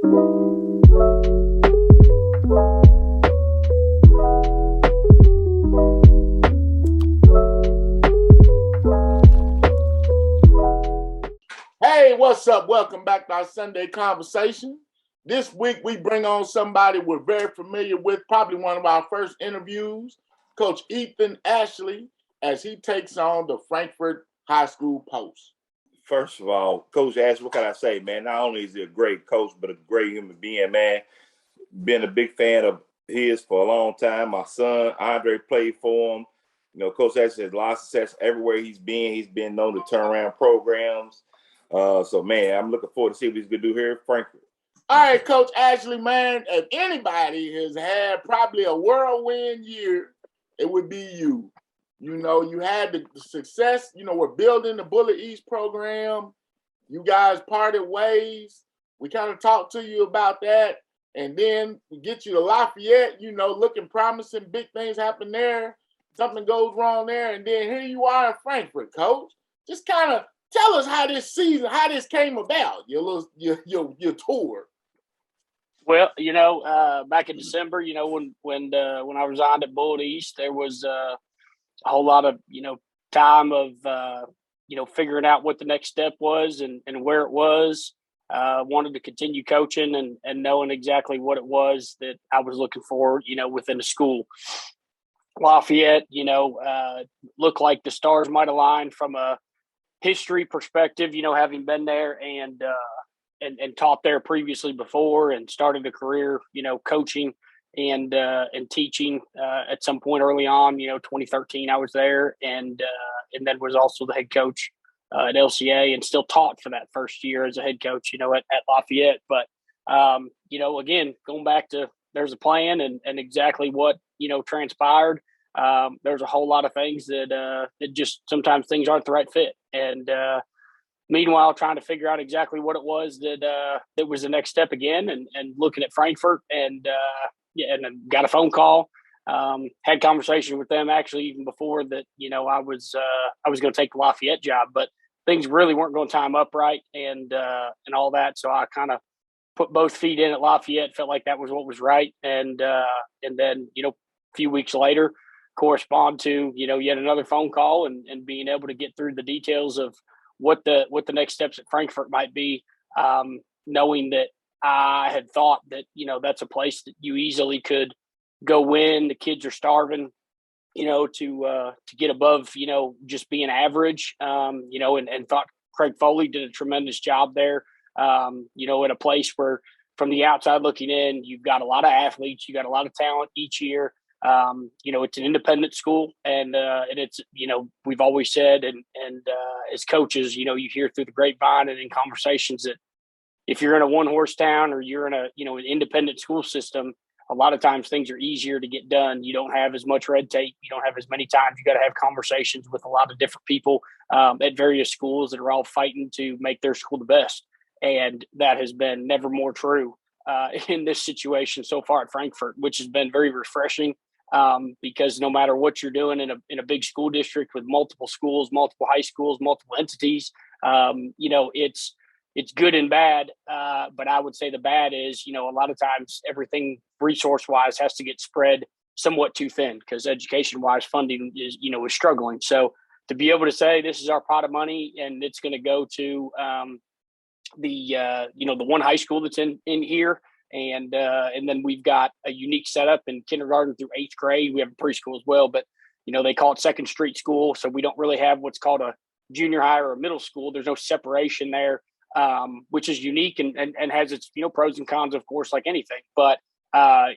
Hey, what's up? Welcome back to our Sunday conversation. This week, we bring on somebody we're very familiar with, probably one of our first interviews, Coach Ethan Atchley, as he takes on the Frankfort High School Post. First of all, Coach Atchley, what can I say, man? Not only is he a great coach, but a great human being, man. Been a big fan of his for a long time. My son, Andre, played for him. You know, Coach Atchley has a lot of success everywhere he's been. He's been known to turn around programs. So, man, I'm looking forward to see what he's going to do here at Frankfort. All right, Coach Atchley, man, if anybody has had probably a whirlwind year, it would be you. You know, you had the success. You know, we're building the Bullet East program. You guys parted ways. We kind of talked to you about that. And then we get you to Lafayette, you know, looking promising, big things happen there. Something goes wrong there. And then here you are in Frankfort, Coach. Just kind of tell us how this season, how this came about, your tour. Well, you know, back in December, you know, when I resigned at Bullet East, there was a whole lot of, you know, time of, you know, figuring out what the next step was and where it was. Wanted to continue coaching and knowing exactly what it was that I was looking for, you know, within the school. Lafayette, you know, looked like the stars might align from a history perspective, you know, having been there and taught there previously before and started a career, you know, coaching and teaching at some point early on. You know, 2013 I was there and then was also the head coach at LCA and still taught for that first year as a head coach, you know, at Lafayette. But, you know, again, going back to there's a plan and exactly what, you know, transpired. There's a whole lot of things that just sometimes things aren't the right fit. And meanwhile, trying to figure out exactly what it was that was the next step again and looking at Frankfort and I got a phone call, had conversation with them actually even before that, you know, I was going to take the Lafayette job, but things really weren't going to time up right and all that. So I kind of put both feet in at Lafayette, felt like that was what was right. And then, you know, a few weeks later, correspond to, you know, yet another phone call and being able to get through the details of what the next steps at Frankfort might be, knowing that I had thought that, you know, that's a place that you easily could go win. The kids are starving, you know, to get above, you know, just being average, you know, and thought Craig Foley did a tremendous job there, you know, in a place where from the outside looking in, you've got a lot of athletes, you got a lot of talent each year. You know, it's an independent school and it's, you know, we've always said, and as coaches, you know, you hear through the grapevine and in conversations that if you're in a one horse town or you're in a, you know, an independent school system, a lot of times things are easier to get done. You don't have as much red tape. You don't have as many times. You got to have conversations with a lot of different people at various schools that are all fighting to make their school the best. And that has been never more true in this situation so far at Frankfort, which has been very refreshing. Because no matter what you're doing in a big school district with multiple schools, multiple high schools, multiple entities, you know, it's good and bad. But I would say the bad is, you know, a lot of times everything resource wise has to get spread somewhat too thin because education wise funding is, you know, is struggling. So to be able to say this is our pot of money and it's going to go to you know, the one high school that's in here. And then we've got a unique setup in kindergarten through 8th grade. We have a preschool as well, but, you know, they call it Second Street School. So we don't really have what's called a junior high or a middle school. There's no separation there, which is unique and has its, you know, pros and cons, of course, like anything. But,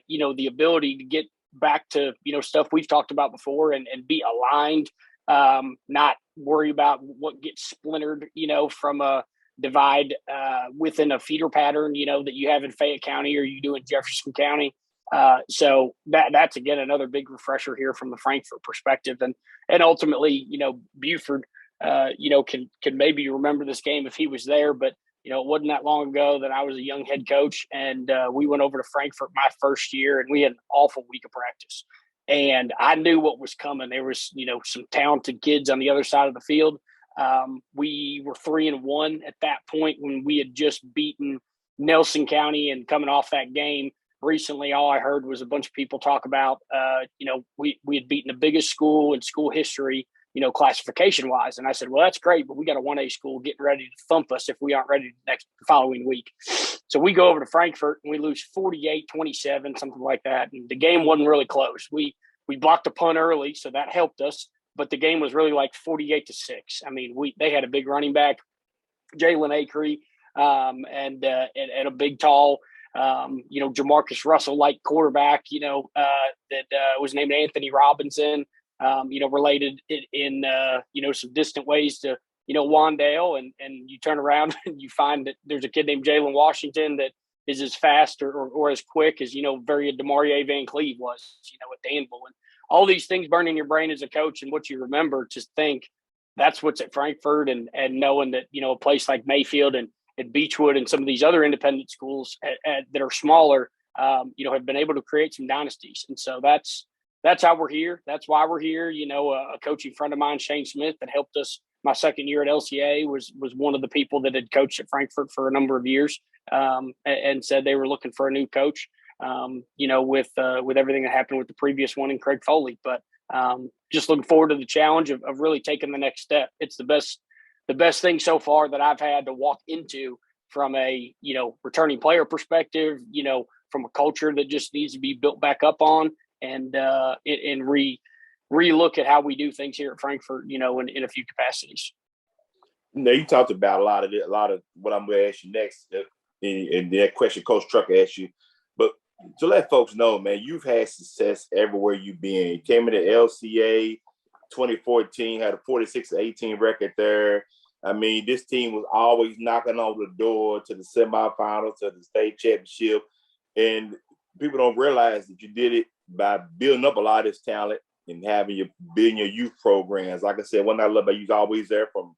you know, the ability to get back to, you know, stuff we've talked about before and be aligned, not worry about what gets splintered, you know, from a divide within a feeder pattern, you know, that you have in Fayette County or you do in Jefferson County. So that's again another big refresher here from the Frankfort perspective, and ultimately, you know, Buford, you know, can maybe remember this game if he was there, but you know, it wasn't that long ago that I was a young head coach, and we went over to Frankfort my first year, and we had an awful week of practice, and I knew what was coming. There was, you know, some talented kids on the other side of the field. We were 3-1 at that point when we had just beaten Nelson County and coming off that game recently, all I heard was a bunch of people talk about, we had beaten the biggest school in school history, classification wise. And I said, well, that's great, but we got a 1A school getting ready to thump us if we aren't ready the following week. So we go over to Frankfort and we lose 48-27, something like that. And the game wasn't really close. We blocked a punt early, so that helped us. But the game was really like 48-6. I mean, they had a big running back, Jalen Acree, and a big, tall, Jamarcus Russell-like quarterback, that was named Anthony Robinson, related in some distant ways to, Wandale. And you turn around and you find that there's a kid named Jalen Washington that is as fast or as quick as, very DeMaurier Van Cleve was, at Danville. And all these things burn in your brain as a coach, and what you remember to think that's what's at Frankfort, and knowing that, a place like Mayfield and Beechwood and some of these other independent schools that are smaller, have been able to create some dynasties. And so that's how we're here. That's why we're here. A coaching friend of mine, Shane Smith, that helped us my second year at LCA, was one of the people that had coached at Frankfort for a number of years, and said they were looking for a new coach, with everything that happened with the previous one in Craig Foley. But just looking forward to the challenge of really taking the next step. It's the best thing so far that I've had to walk into from a, returning player perspective, from a culture that just needs to be built back up on, and re-look at how we do things here at Frankfort, in a few capacities. You talked about a lot of what I'm going to ask you next, and that question Coach Trucker asked you. But to let folks know, man, you've had success everywhere you've been. You came into LCA 2014, had a 46-18 record there. I mean, this team was always knocking on the door to the semifinals, to the state championship. And people don't realize that you did it by building up a lot of this talent and building your youth programs. Like I said, one thing I love about you is always there from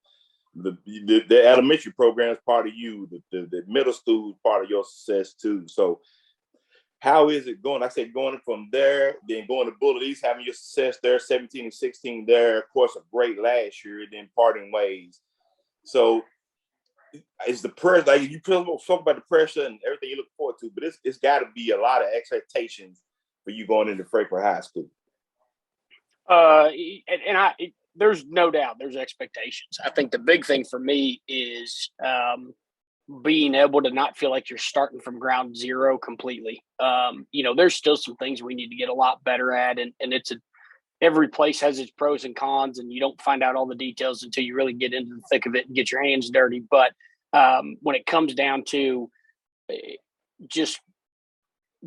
the elementary program is part of you, the middle school is part of your success too. So how is it going? Like I said, going from there, then going to Bullitt East, having your success there, 17-16 there, of course, a great last year, then parting ways. So it's the pressure, like you talk about the pressure and everything you look forward to, but it's got to be a lot of expectations for you going into Frankfort High School. There's no doubt there's expectations. I think the big thing for me is being able to not feel like you're starting from ground zero completely. There's still some things we need to get a lot better at, and every place has its pros and cons, and you don't find out all the details until you really get into the thick of it and get your hands dirty. But when it comes down to just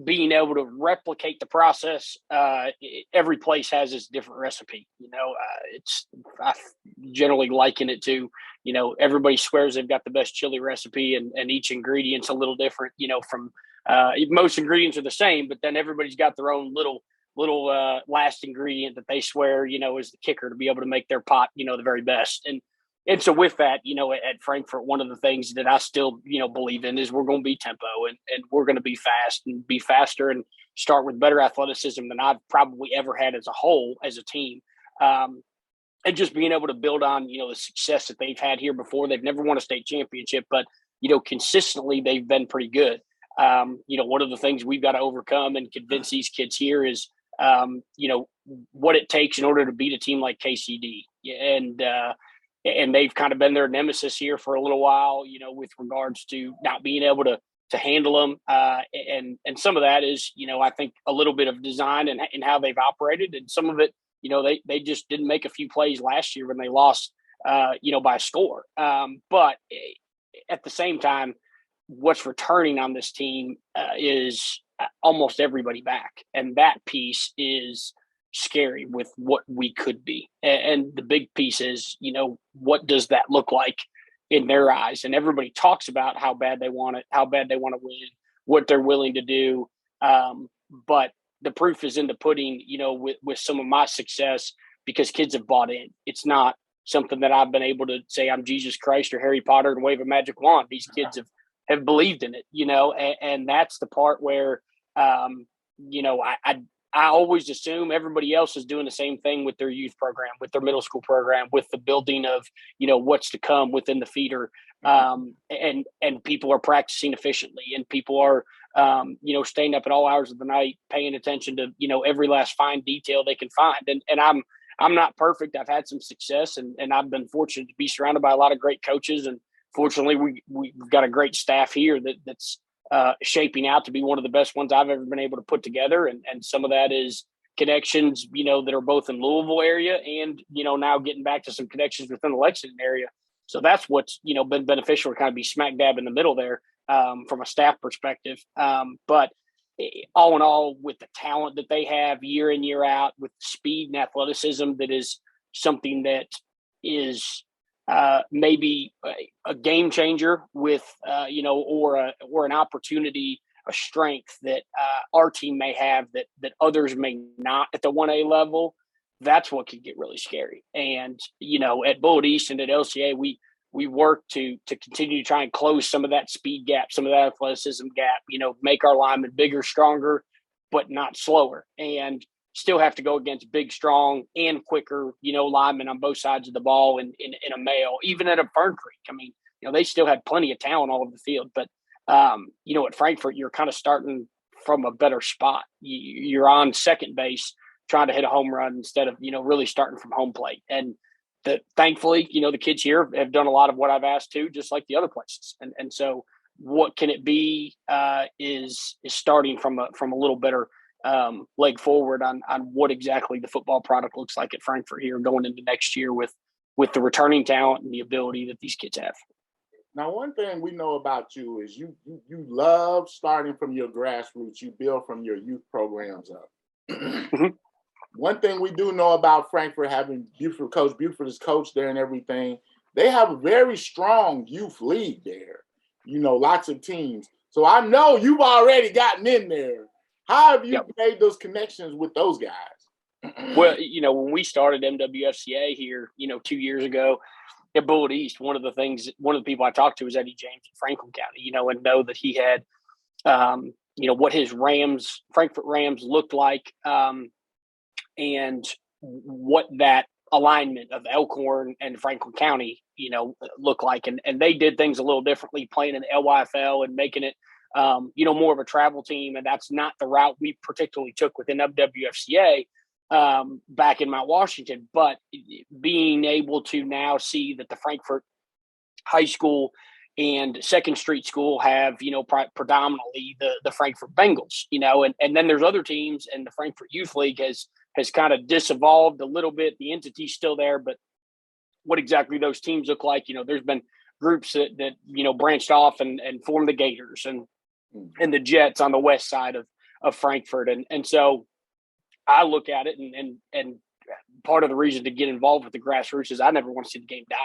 being able to replicate the process, every place has its different recipe. I generally liken it to, everybody swears they've got the best chili recipe, and each ingredient's a little different, from most ingredients are the same, but then everybody's got their own little last ingredient that they swear, is the kicker to be able to make their pot, the very best. And so with that, at Frankfort, one of the things that I still, believe in is we're going to be tempo, and we're going to be fast and be faster and start with better athleticism than I've probably ever had as a whole, as a team. And just being able to build on, the success that they've had here before. They've never won a state championship, but, consistently they've been pretty good. One of the things we've got to overcome and convince these kids here is, what it takes in order to beat a team like KCD. And they've kind of been their nemesis here for a little while, with regards to not being able to handle them. And some of that is, I think a little bit of design and how they've operated. And some of it, they just didn't make a few plays last year when they lost, by a score. But at the same time, what's returning on this team is almost everybody back. And that piece is scary with what we could be. And the big piece is, what does that look like in their eyes? And everybody talks about how bad they want it, how bad they want to win, what they're willing to do. But the proof is in the pudding, with some of my success, because kids have bought in. It's not something that I've been able to say I'm Jesus Christ or Harry Potter and wave a magic wand. These kids have believed in it, and that's the part where, I always assume everybody else is doing the same thing with their youth program, with their middle school program, with the building of, what's to come within the feeder. and people are practicing efficiently, and people are staying up at all hours of the night, paying attention to every last fine detail they can find. And I'm not perfect. I've had some success, and I've been fortunate to be surrounded by a lot of great coaches, and fortunately we've got a great staff here that's shaping out to be one of the best ones I've ever been able to put together. And some of that is connections, that are both in Louisville area and, now getting back to some connections within the Lexington area. So that's what's, been beneficial to kind of be smack dab in the middle there from a staff perspective. But all in all, with the talent that they have year in, year out, with speed and athleticism, that is something that is maybe a game changer with, or an opportunity, a strength that our team may have that others may not at the 1A level. That's what could get really scary. And, at Bullitt East and at LCA, we work to continue to try and close some of that speed gap, some of that athleticism gap, make our linemen bigger, stronger, but not slower, and still have to go against big, strong, and quicker, linemen on both sides of the ball in a male, even at a Fern Creek. I mean, they still had plenty of talent all over the field, but at Frankfort, you're kind of starting from a better spot. You're on second base trying to hit a home run instead of, really starting from home plate. And thankfully, the kids here have done a lot of what I've asked to, just like the other places. And so what can it be is starting from a little better leg forward on what exactly the football product looks like at Frankfort here going into next year with the returning talent and the ability that these kids have. Now, one thing we know about you is you love starting from your grassroots. You build from your youth programs up. Mm-hmm. One thing we do know about Frankfort, having Coach Buford as coach there and everything, they have a very strong youth league there. Lots of teams. So I know you've already gotten in there. How have you made those connections with those guys? Well, when we started MWFCA here, 2 years ago at Bullitt East, one of the people I talked to was Eddie James in Franklin County, and know that he had, what his Frankfort Rams looked like, and what that alignment of Elkhorn and Franklin County, looked like. And they did things a little differently, playing in LYFL and making it, more of a travel team. And that's not the route we particularly took within WFCA back in Mount Washington. But being able to now see that the Frankfort High School and Second Street School have, predominantly the Frankfort Bengals, and then there's other teams, and the Frankfort Youth League has kind of disevolved a little bit. The entity's still there, but what exactly those teams look like, there's been groups that branched off and formed the Gators and the Jets on the west side of Frankfort. And so I look at it and part of the reason to get involved with the grassroots is I never want to see the game die.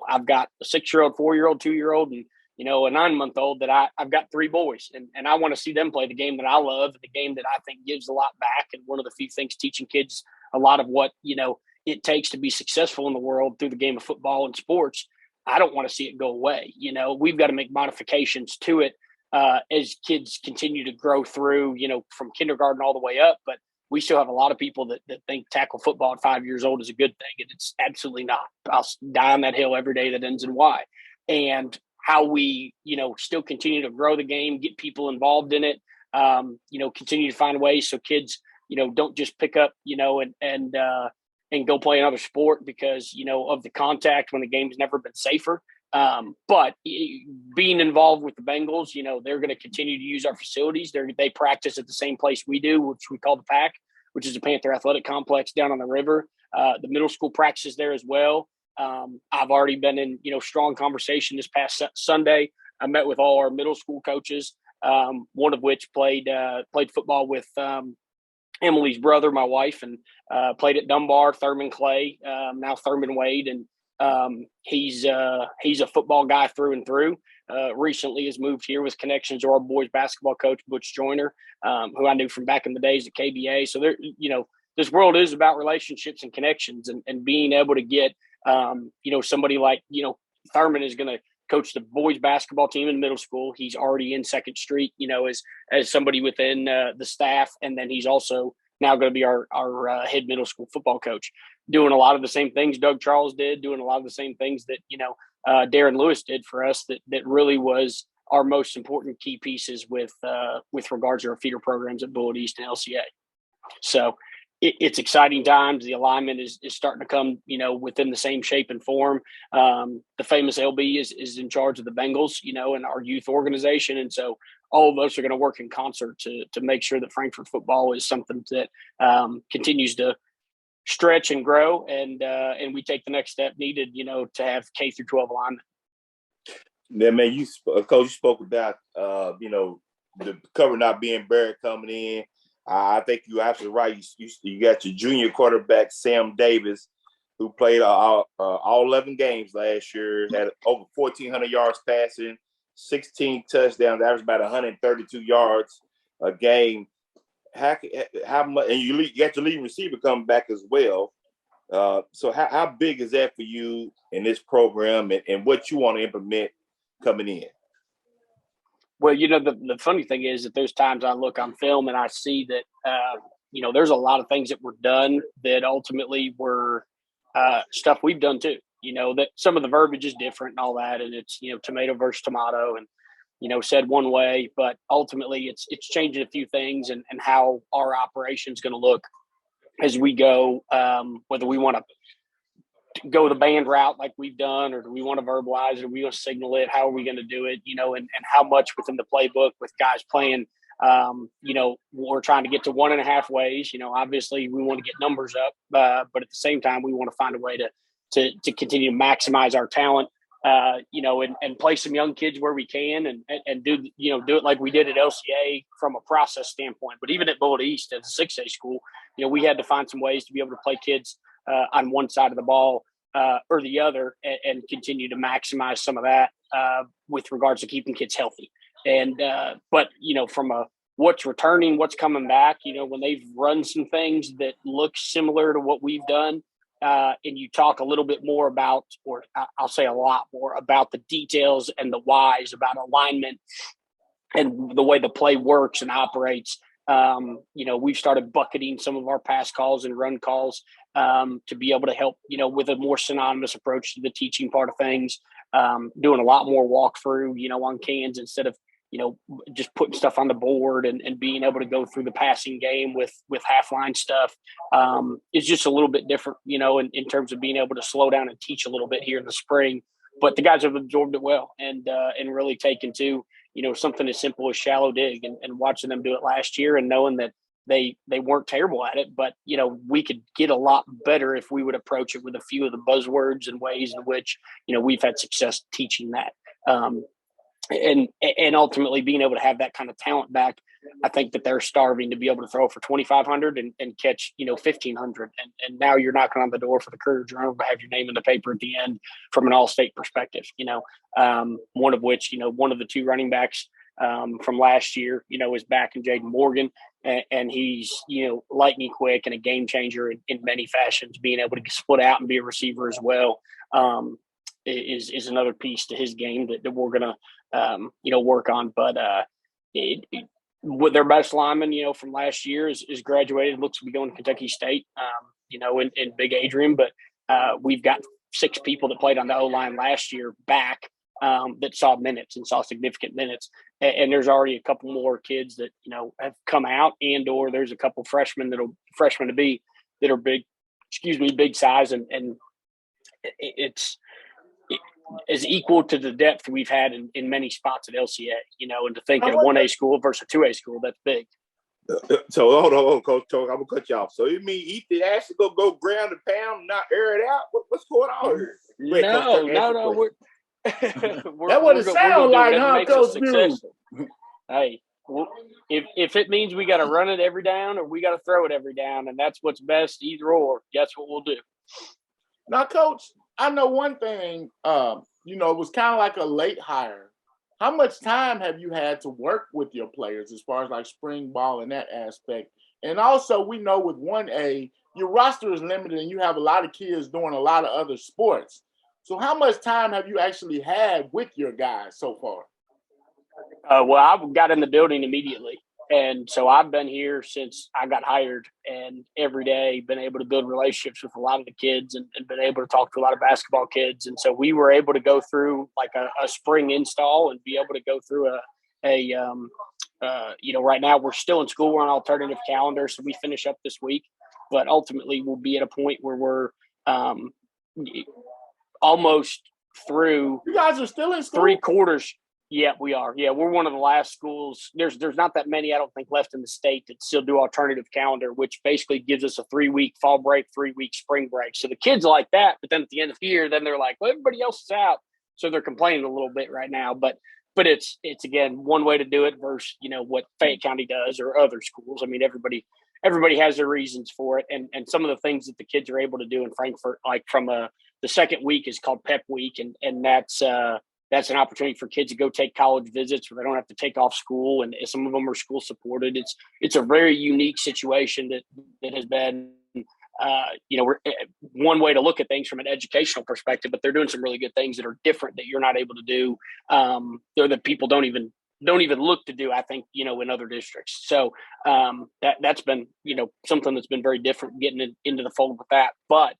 I've got a 6-year-old, 4-year-old, 2-year-old, and, a 9-month-old that I've got 3 boys, and I want to see them play the game that I love, and the game that I think gives a lot back. And one of the few things teaching kids a lot of what, it takes to be successful in the world through the game of football and sports. I don't want to see it go away. We've got to make modifications to it as kids continue to grow through, from kindergarten all the way up. But we still have a lot of people that think tackle football at 5 years old is a good thing, and it's absolutely not. I'll die on that hill every day that ends in Y. And how we, still continue to grow the game, get people involved in it, continue to find ways so kids, don't just pick up, and go play another sport because, of the contact when the game's never been safer. But being involved with the Bengals, they're going to continue to use our facilities. They practice at the same place we do, which we call the PAC, which is the Panther Athletic Complex down on the river. The middle school practices there as well. I've already been in, strong conversation this past Sunday. I met with all our middle school coaches, one of which played football with Emily's brother, my wife, and played at Dunbar, Thurman Clay, now Thurman Wade. And he's a football guy through and through. Recently has moved here with connections to our boys basketball coach, Butch Joyner, who I knew from back in the days at KBA. So there, this world is about relationships and connections, and being able to get, somebody like, Thurman is going to coach the boys basketball team in middle school. He's already in Second Street, as somebody within the staff. And then he's also now going to be our head middle school football coach, doing a lot of the same things Doug Charles did, doing a lot of the same things that, Darren Lewis did for us that really was our most important key pieces with regards to our feeder programs at Bullitt East and LCA. So it's exciting times. The alignment is starting to come, within the same shape and form. The famous LB is in charge of the Bengals, and our youth organization. And so all of us are going to work in concert to make sure that Frankfort football is something that continues to stretch and grow, and we take the next step needed, to have K through 12 alignment. Yeah, man, Coach, you spoke about, the cover not being buried coming in. I think you're absolutely right. You got your junior quarterback, Sam Davis, who played all 11 games last year, had over 1,400 yards passing, 16 touchdowns, averaged about 132 yards a game. How much? And you got your leading receiver coming back as well. So how big is that for you in this program, and what you want to implement coming in? Well, the funny thing is that those times I look on film and I see that, there's a lot of things that were done that ultimately were stuff we've done too. That some of the verbiage is different and all that, and it's, tomato versus tomato and, said one way, but ultimately it's changing a few things and how our operation is going to look as we go, whether we want to go the band route like we've done, or do we want to verbalize it, or we want to signal it, how are we going to do it, and how much within the playbook with guys playing, we're trying to get to 1.5 ways. Obviously we want to get numbers up, but at the same time, we want to find a way to continue to maximize our talent, and play some young kids where we can, and do it like we did at LCA from a process standpoint. But even at Bullitt East as a 6A school, we had to find some ways to be able to play kids on one side of the ball or the other, and continue to maximize some of that with regards to keeping kids healthy. And but from what's returning, what's coming back, when they've run some things that look similar to what we've done, and you talk a little bit more about, or I'll say a lot more about the details and the whys about alignment and the way the play works and operates. We've started bucketing some of our pass calls and run calls to be able to help, with a more synonymous approach to the teaching part of things, doing a lot more walkthrough, on cans instead of, just putting stuff on the board, and being able to go through the passing game with half line stuff is just a little bit different, in terms of being able to slow down and teach a little bit here in the spring. But the guys have absorbed it well, and really taken to, something as simple as shallow dig, and watching them do it last year, and knowing that they weren't terrible at it, but, we could get a lot better if we would approach it with a few of the buzzwords and ways in which, we've had success teaching that. And ultimately being able to have that kind of talent back. I think that they're starving to be able to throw for 2,500 and catch, 1,500. And now you're knocking on the door for the Courier Journal to have your name in the paper at the end from an all-state perspective, one of which, one of the two running backs from last year, is back in Jaden Morgan. And he's, lightning quick and a game changer in many fashions. Being able to split out and be a receiver as well is another piece to his game that we're going to, work on. But with their best lineman, from last year is graduated, looks to be going to Kentucky State, in Big Adrian. But we've got 6 people that played on the O-line last year back that saw minutes and saw significant minutes. And there's already a couple more kids that, have come out, and or there's a couple freshmen to be that are big size. And it's is equal to the depth we've had in many spots at LCA, and to think in a 1A school versus a 2A school, that's big. So hold on, Coach Toke, I'm gonna cut you off. So you mean Ethan Atchley go ground and pound, not air it out? What's going on here? No. That what it sounds like, huh, Coach Blue? Hey, if it means we got to run it every down or we got to throw it every down, and that's what's best, either or, that's what we'll do. Now, Coach, I know one thing, it was kind of like a late hire. How much time have you had to work with your players as far as like spring ball and that aspect? And also, we know with 1A, your roster is limited and you have a lot of kids doing a lot of other sports. So how much time have you actually had with your guys so far? Well, I got in the building immediately. And so I've been here since I got hired, and every day been able to build relationships with a lot of the kids and been able to talk to a lot of basketball kids. And so we were able to go through like a spring install and be able to go through right now we're still in school. We're on alternative calendar. So we finish up this week, but ultimately we'll be at a point where we're almost through. You guys are still in school? 3/4. Yeah, we are. Yeah, we're one of the last schools. There's not that many, I don't think, left in the state that still do alternative calendar, which basically gives us a 3-week fall break, 3-week spring break. So the kids like that, but then at the end of the year, then they're like, well, everybody else is out. So they're complaining a little bit right now. But it's again, one way to do it versus, what Fayette County does or other schools. I mean, everybody has their reasons for it. And some of the things that the kids are able to do in Frankfort, like the second week is called Pep Week. And that's an opportunity for kids to go take college visits where they don't have to take off school. And some of them are school supported. It's a very unique situation that has been, one way to look at things from an educational perspective, but they're doing some really good things that are different that you're not able to do. That people don't even look to do, I think, in other districts. So that's been, something that's been very different getting into the fold with that. But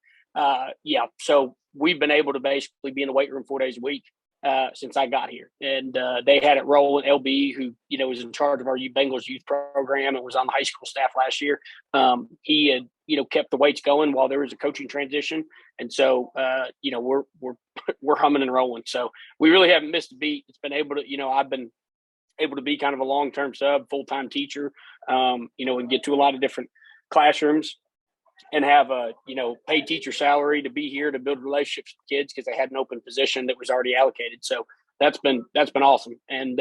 so we've been able to basically be in the weight room 4 days a week since I got here. And they had it rolling. LB, who, was in charge of our Bengals youth program and was on the high school staff last year. He had, kept the weights going while there was a coaching transition. And so, we're humming and rolling. So we really haven't missed a beat. It's been able to, I've been able to be kind of a long-term sub, full-time teacher, and get to a lot of different classrooms and have a, paid teacher salary to be here to build relationships with kids because they had an open position that was already allocated. So that's been awesome. And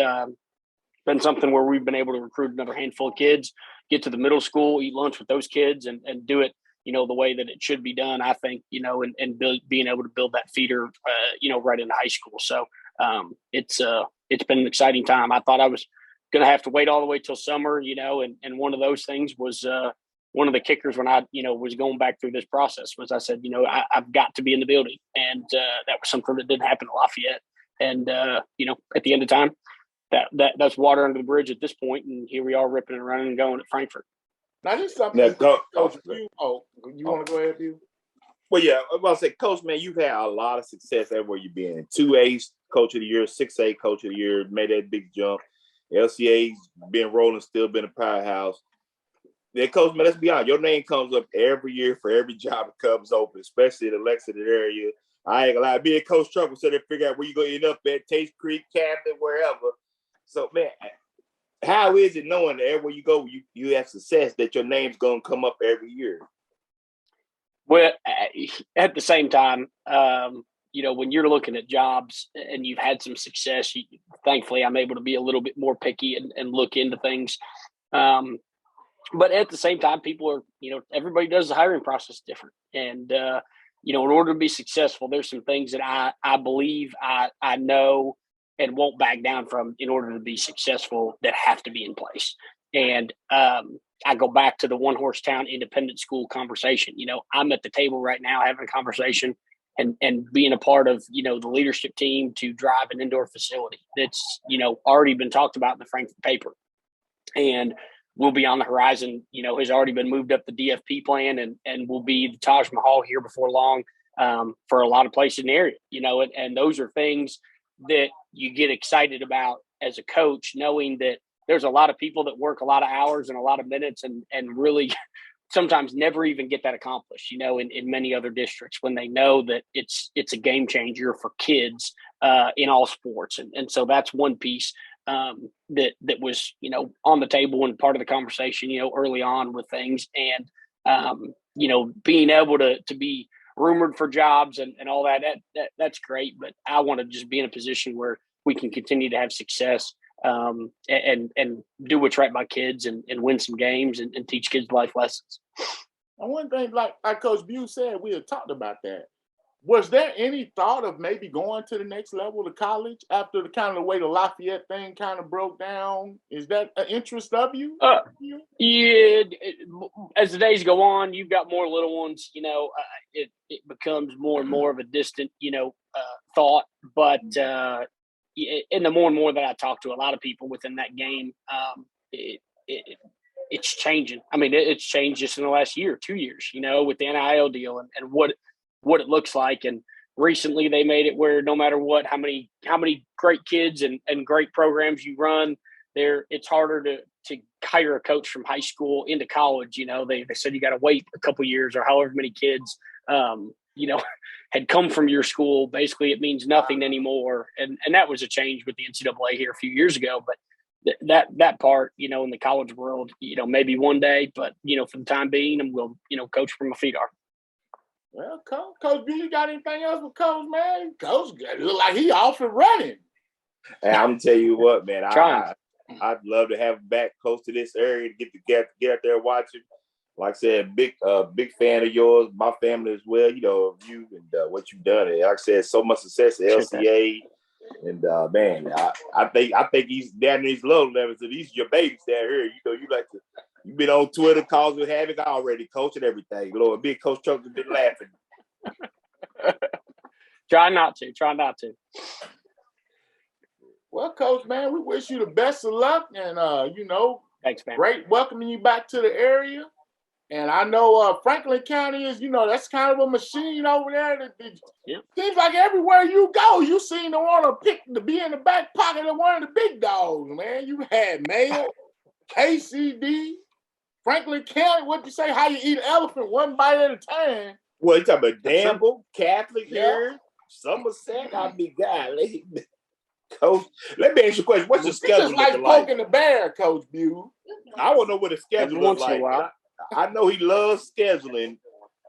been something where we've been able to recruit another handful of kids, get to the middle school, eat lunch with those kids and do it, the way that it should be done, I think, and being able to build that feeder, right into high school. So it's been an exciting time. I thought I was going to have to wait all the way till summer, and one of those things was one of the kickers when I, was going back through this process was I said, I've got to be in the building. And that was something that didn't happen at Lafayette. And, at the end of time, that's water under the bridge at this point, and here we are ripping and running and going at Frankfort. Now, this is something. Coach, you want to go ahead, Bill? Well, yeah, I'll say, Coach, man, you've had a lot of success everywhere you've been. 2A Coach of the Year, 6A Coach of the Year, made that big jump. LCA's been rolling, still been a powerhouse. Then, Coach, man, let's be honest. Your name comes up every year for every job that comes open, especially in the Lexington area. I ain't gonna lie. Me and Coach Trump will sit there and figure out where you're going to end up at, Taste Creek, Camden, wherever. So, man, how is it knowing that everywhere you go, you have success, that your name's going to come up every year? Well, at the same time, when you're looking at jobs and you've had some success, thankfully I'm able to be a little bit more picky and look into things. But at the same time, people are, everybody does the hiring process different. And, in order to be successful, there's some things that I believe I know and won't back down from in order to be successful that have to be in place. And I go back to the one horse town independent school conversation. I'm at the table right now having a conversation and being a part of, the leadership team to drive an indoor facility that's, already been talked about in the Frankfort paper. And will be on the horizon, has already been moved up the DFP plan and will be the Taj Mahal here before long for a lot of places in the area, and those are things that you get excited about as a coach, knowing that there's a lot of people that work a lot of hours and a lot of minutes and really sometimes never even get that accomplished, in many other districts when they know that it's a game changer for kids in all sports. And so that's one piece that was, on the table and part of the conversation, early on with things. And, being able to be rumored for jobs and all that's great. But I want to just be in a position where we can continue to have success and do what's right by kids and win some games and teach kids life lessons. And one thing, like Coach Bew said, we had talked about that. Was there any thought of maybe going to the next level of college after the kind of the way the Lafayette thing kind of broke down? Is that an interest of you? Yeah. As the days go on, you've got more little ones. It becomes more and more of a distant, thought. But and the more and more that I talk to a lot of people within that game, it's changing. I mean, it's changed just in the last year, 2 years, with the NIL deal and what it looks like. And recently they made it where no matter what, how many great kids and great programs you run there, it's harder to hire a coach from high school into college. They said you got to wait a couple years or however many kids, had come from your school. Basically, it means nothing anymore. And that was a change with the NCAA here a few years ago. But that part, in the college world, maybe one day, but, for the time being, I'm will, coach where my feet are. Well, Coach B, you got anything else with Coach, man? Coach look like he off and running. And I'm tell you what, man, I'd love to have him back close to this area to get out there watching. Like I said, big fan of yours, my family as well. Of you and what you've done. And like I said, so much success at LCA. And man, I think he's down in these low levels. So these are your babies down here. You've been on Twitter, calls with Havoc already, coaching everything. Lord, big Coach Chuck has been laughing. Try not to. Well, Coach, man, we wish you the best of luck, and thanks, man. Great welcoming you back to the area. And I know Franklin County is, that's kind of a machine over there. Seems like everywhere you go, you seem to want to be in the back pocket of one of the big dogs, man. You had Mayo, KCD, Franklin County. What'd you say? How you eat an elephant one bite at a time? Well, you talking about Danville, Catholic here, Somerset? I mean, God, Coach, let me ask you a question. What's your schedule looking like? It's like poking the bear, Coach Bew. I want to know what the schedule looks like. I know he loves scheduling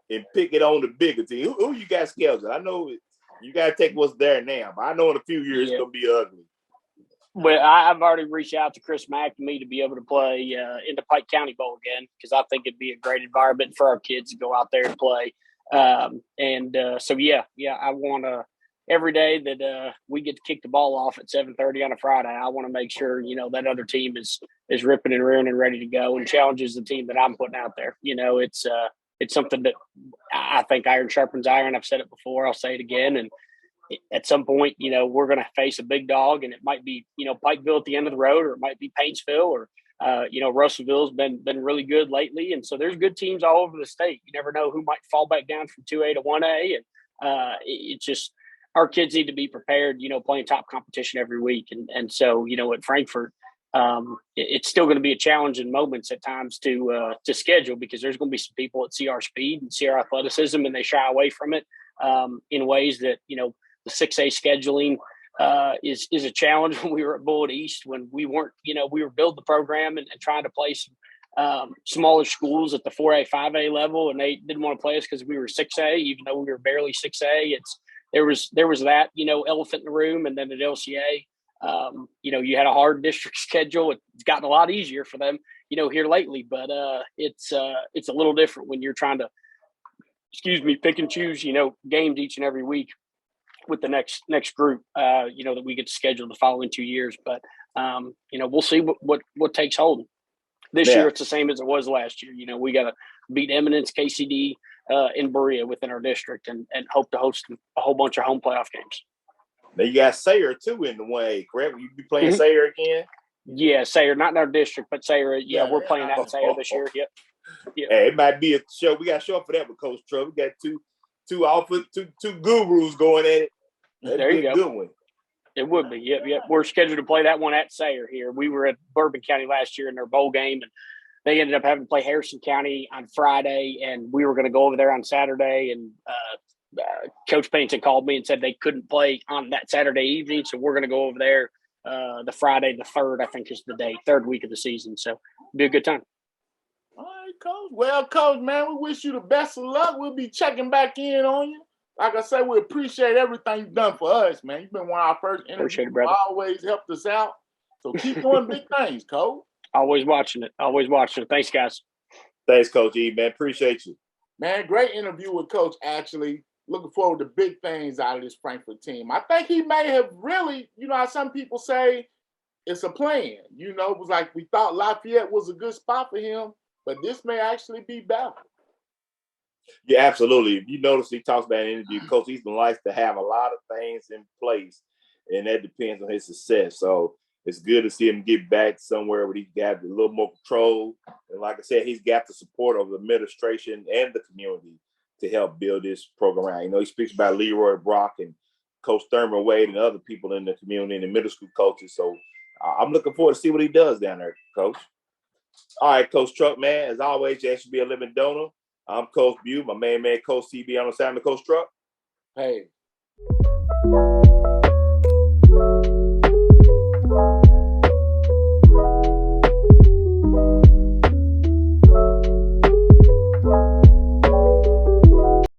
and picking on the bigger team. Who you got scheduled? I know you got to take what's there now, but I know in a few years it's going to be ugly. Well, I've already reached out to Chris McNamee to be able to play in the Pike County Bowl again, because I think it'd be a great environment for our kids to go out there and play. So I want to. Every day that we get to kick the ball off at 7:30 on a Friday, I want to make sure, that other team is ripping and rearing and ready to go and challenges the team that I'm putting out there. It's something that I think iron sharpens iron. I've said it before. I'll say it again. And at some point, we're going to face a big dog, and it might be, Pikeville at the end of the road, or it might be Paintsville, or, Russellville's been really good lately. And so there's good teams all over the state. You never know who might fall back down from 2A to 1A. And it's just, our kids need to be prepared, playing top competition every week. And so, at Frankfort, it's still going to be a challenge in moments at times to schedule, because there's going to be some people that see our speed and see our athleticism, and they shy away from it in ways that, the 6A scheduling is a challenge. When we were at Bullitt East, when we weren't, we were building the program and trying to play some smaller schools at the 4A, 5A level, and they didn't want to play us because we were 6A, even though we were barely 6A. There was that, elephant in the room. And then at LCA, you had a hard district schedule. It's gotten a lot easier for them, here lately. But it's a little different when you're trying to, pick and choose, games each and every week with the next group, that we get to schedule the following 2 years. But, we'll see what takes hold. This year, it's the same as it was last year. We got to beat Eminence, KCD, in Berea within our district, and hope to host a whole bunch of home playoff games. Now you got Sayre too in the 1A, correct? Will you be playing Sayre again? Yeah, Sayre, not in our district, but Sayre. Yeah, we're playing out in Sayre this year. Yep. Hey, it might be a show. We got to show up for that with Coach Trump. We got two gurus going at it. There you go. Good one. It would be. Yep. We're scheduled to play that one at Sayre here. We were at Bourbon County last year in their bowl game, and they ended up having to play Harrison County on Friday, and we were going to go over there on Saturday. And Coach Pennington called me and said they couldn't play on that Saturday evening, so we're going to go over there the Friday, the 3rd, I think is the day, 3rd week of the season. So it'll be a good time. All right, Coach. Well, Coach, man, we wish you the best of luck. We'll be checking back in on you. Like I said, we appreciate everything you've done for us, man. You've been one of our first interviews. Appreciate it, brother. Always helped us out. So keep doing big things, Coach. Always watching it. Thanks, guys. Thanks, Coach E, man. Appreciate you. Man, great interview with Coach Atchley. Looking forward to big things out of this Frankfort team. I think he may have really, how some people say it's a plan. It was like we thought Lafayette was a good spot for him, but this may actually be better. Yeah, absolutely. If you notice, he talks about in the interview, Coach Easton likes to have a lot of things in place, and that depends on his success. So It's good to see him get back somewhere where he got a little more control. And like I said, he's got the support of the administration and the community to help build this program around. You know, he speaks about Leroy Brock and Coach Thurman Wade and other people in the community and the middle school coaches. So I'm looking forward to see what he does down there, Coach. All right, Coach Truck, man. As always, you should be a living donor. I'm Coach Bew, my main man, Coach CB on the side of Coach Truck. Hey.